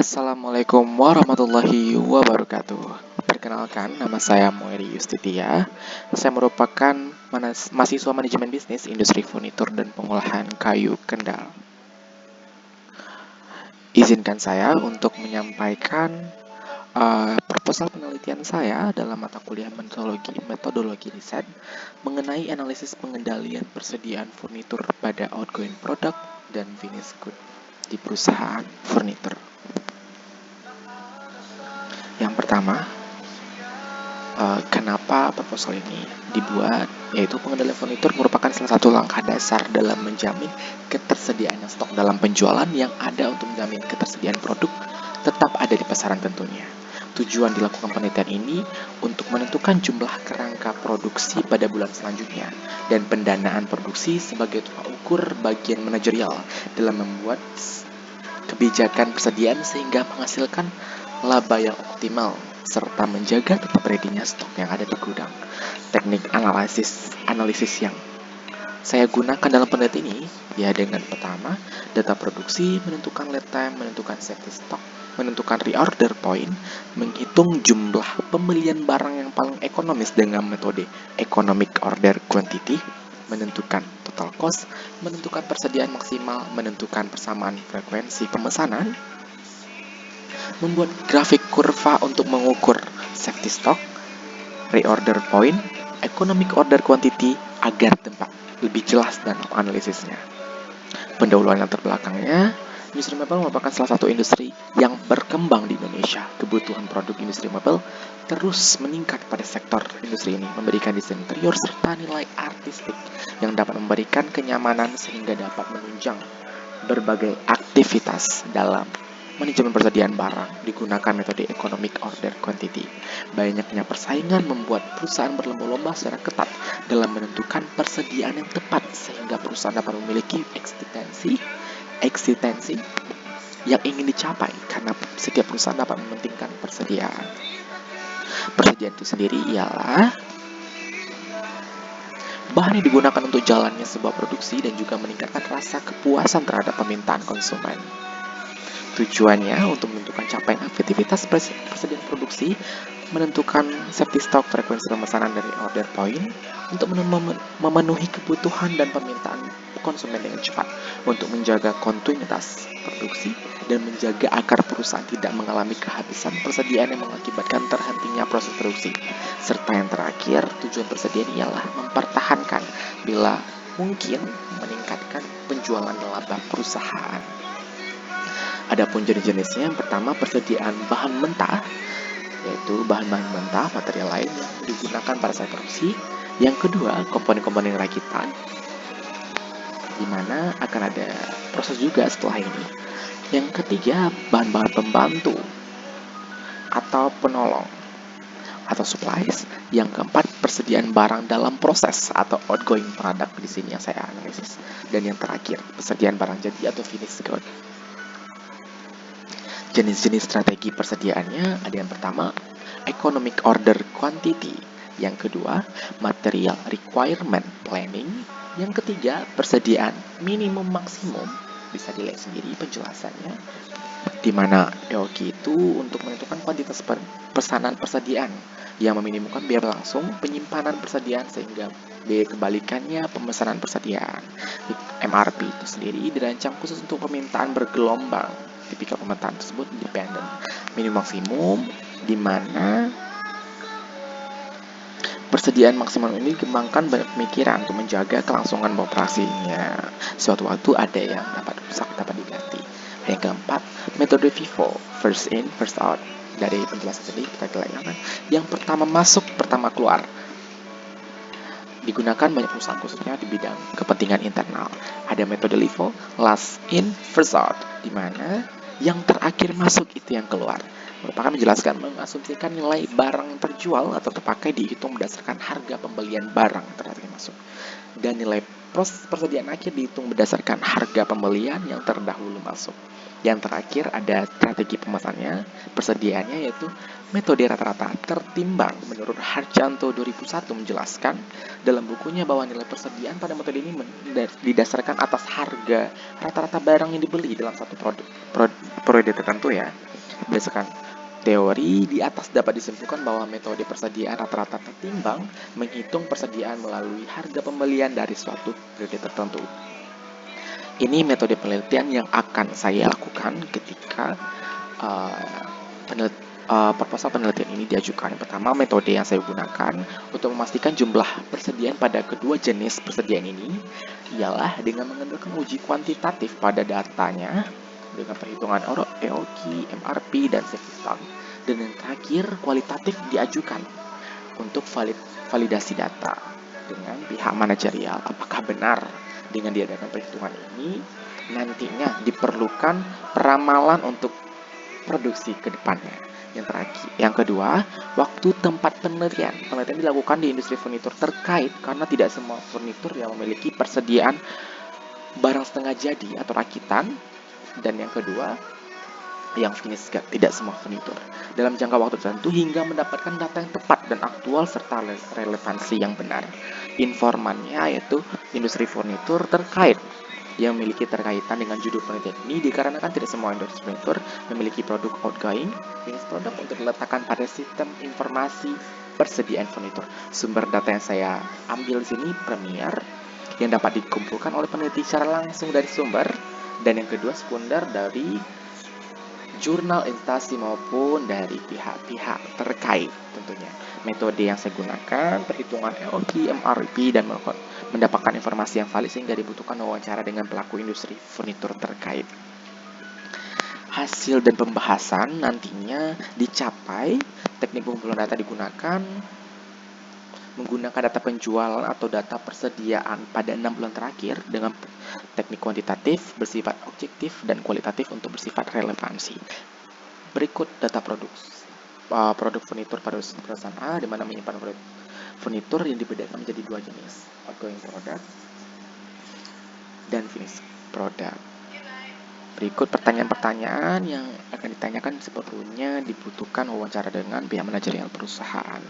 Assalamualaikum warahmatullahi wabarakatuh. Perkenalkan, nama saya Moeri Yustitia. Saya merupakan mahasiswa manajemen bisnis industri furnitur dan pengolahan kayu Kendal. Izinkan saya untuk menyampaikan proposal penelitian saya dalam mata kuliah metodologi riset mengenai analisis pengendalian persediaan furnitur pada outgoing product dan finished good di perusahaan furnitur. Yang pertama, kenapa proposal ini dibuat, yaitu pengendalian furnitur merupakan salah satu langkah dasar dalam menjamin ketersediaan stok dalam penjualan yang ada untuk menjamin ketersediaan produk tetap ada di pasaran tentunya. Tujuan dilakukan penelitian ini untuk menentukan jumlah kerangka produksi pada bulan selanjutnya dan pendanaan produksi sebagai tolak ukur bagian manajerial dalam membuat kebijakan persediaan sehingga menghasilkan laba yang optimal serta menjaga tetap ready-nya stok yang ada di gudang. Teknik analisis yang saya gunakan dalam penelitian ini ya dengan pertama, data produksi, menentukan lead time, menentukan safety stock, menentukan reorder point, menghitung jumlah pembelian barang yang paling ekonomis dengan metode economic order quantity, menentukan total cost, menentukan persediaan maksimal, menentukan persamaan frekuensi pemesanan, membuat grafik kurva untuk mengukur safety stock, reorder point, economic order quantity agar tempat lebih jelas dan analisisnya. Pendahuluan yang terbelakangnya, industri mebel merupakan salah satu industri yang berkembang di Indonesia. Kebutuhan produk industri mebel terus meningkat pada sektor industri ini, memberikan desain interior serta nilai artistik yang dapat memberikan kenyamanan sehingga dapat menunjang berbagai aktivitas dalam manajemen persediaan barang. Digunakan metode economic order quantity. Banyaknya persaingan membuat perusahaan berlomba-lomba secara ketat dalam menentukan persediaan yang tepat sehingga perusahaan dapat memiliki eksistensi yang ingin dicapai karena setiap perusahaan dapat mementingkan persediaan. Persediaan itu sendiri ialah bahan yang digunakan untuk jalannya sebuah produksi dan juga meningkatkan rasa kepuasan terhadap permintaan konsumen. Tujuannya untuk menentukan capaian efektivitas persediaan produksi, menentukan safety stock, frekuensi pemesanan dari order point, untuk memenuhi kebutuhan dan permintaan konsumen dengan cepat, untuk menjaga kontinuitas produksi, dan menjaga agar perusahaan tidak mengalami kehabisan persediaan yang mengakibatkan terhentinya proses produksi. Serta yang terakhir, tujuan persediaan ialah mempertahankan bila mungkin meningkatkan penjualan laba perusahaan. Adapun jenis-jenisnya, yang pertama persediaan bahan mentah, yaitu bahan-bahan mentah, material lain yang digunakan pada saat produksi. Yang kedua, komponen-komponen rakitan, di mana akan ada proses juga setelah ini. Yang ketiga, bahan-bahan pembantu atau penolong atau supplies. Yang keempat, persediaan barang dalam proses atau outgoing product, di sini yang saya analisis. Dan yang terakhir, persediaan barang jadi atau finished good. Jenis-jenis strategi persediaannya ada yang pertama, economic order quantity. Yang kedua, material requirement planning. Yang ketiga, persediaan minimum maksimum. Bisa dilihat sendiri penjelasannya. Di mana EOQ itu untuk menentukan kuantitas pesanan persediaan yang meminimumkan biaya langsung penyimpanan persediaan sehingga biaya kebalikannya pemesanan persediaan. MRP itu sendiri dirancang khusus untuk permintaan bergelombang. Tipikal pemetaan tersebut independen, minimum maksimum, di mana persediaan maksimal ini dikembangkan banyak pemikiran untuk menjaga kelangsungan operasinya. Suatu waktu ada yang dapat rusak, dapat diganti. Yang keempat, metode FIFO, first in, first out. Dari penjelasan tadi kita kelihatan. Yang pertama masuk, pertama keluar. Digunakan banyak perusahaan khususnya di bidang kepentingan internal. Ada metode LIFO, last in, first out, di mana yang terakhir masuk itu yang keluar. Merupakan menjelaskan mengasumsikan nilai barang yang terjual atau terpakai dihitung berdasarkan harga pembelian barang yang terakhir masuk. Dan nilai persediaan akhir dihitung berdasarkan harga pembelian yang terdahulu masuk. Yang terakhir ada strategi pemesanannya, persediaannya, yaitu metode rata-rata tertimbang. Menurut Harjanto 2001 menjelaskan dalam bukunya bahwa nilai persediaan pada metode ini didasarkan atas harga rata-rata barang yang dibeli dalam satu periode tertentu ya. Berdasarkan teori di atas dapat disimpulkan bahwa metode persediaan rata-rata tertimbang menghitung persediaan melalui harga pembelian dari suatu periode tertentu. Ini metode penelitian yang akan saya lakukan ketika proposal penelitian ini diajukan. Yang pertama, metode yang saya gunakan untuk memastikan jumlah persediaan pada kedua jenis persediaan ini ialah dengan mengandalkan uji kuantitatif pada datanya dengan perhitungan EOQ, MRP, dan safety stock. Dan yang terakhir, kualitatif diajukan untuk validasi data dengan pihak manajerial. Apakah benar dengan diadakan perhitungan ini nantinya diperlukan peramalan untuk produksi ke depannya. Yang kedua, waktu tempat penelitian. Penelitian dilakukan di industri furnitur terkait karena tidak semua furnitur yang memiliki persediaan barang setengah jadi atau rakitan. Dan yang kedua, yang finish guard, tidak semua furnitur dalam jangka waktu tertentu hingga mendapatkan data yang tepat dan aktual serta relevansi yang benar. Informannya yaitu industri furnitur terkait yang memiliki terkaitan dengan judul penelitian ini dikarenakan tidak semua industri furnitur memiliki produk outgoing finished product untuk diletakkan pada sistem informasi persediaan furnitur. Sumber data yang saya ambil di sini Premier yang dapat dikumpulkan oleh peneliti secara langsung dari sumber, dan yang kedua sekunder dari jurnal instansi maupun dari pihak-pihak terkait tentunya. Metode yang saya gunakan perhitungan EOQ, MRP, dan mendapatkan informasi yang valid sehingga dibutuhkan wawancara dengan pelaku industri furnitur terkait. Hasil dan pembahasan nantinya dicapai. Teknik pengumpulan data digunakan menggunakan data penjualan atau data persediaan pada 6 bulan terakhir dengan teknik kuantitatif bersifat objektif dan kualitatif untuk bersifat relevansi. Berikut data produk furnitur pada perusahaan A, di mana menyimpan furnitur yang dibedakan menjadi dua jenis, outgoing product dan finished product. Berikut pertanyaan-pertanyaan yang akan ditanyakan sebelumnya dibutuhkan wawancara dengan pihak manajerial perusahaan.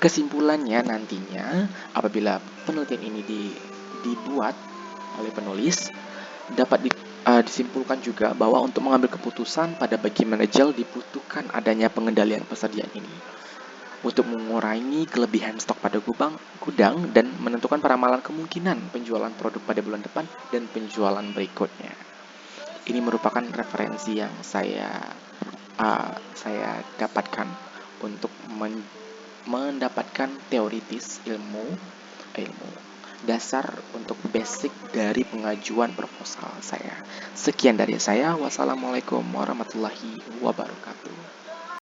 Kesimpulannya nantinya apabila penelitian ini dibuat oleh penulis dapat disimpulkan juga bahwa untuk mengambil keputusan pada bagian manajer dibutuhkan adanya pengendalian persediaan ini untuk mengurangi kelebihan stok pada gudang dan menentukan peramalan kemungkinan penjualan produk pada bulan depan dan penjualan berikutnya. Ini merupakan referensi yang saya dapatkan untuk mendapatkan teoritis ilmu dasar untuk basic dari pengajuan proposal saya. Sekian dari saya. Wassalamualaikum warahmatullahi wabarakatuh.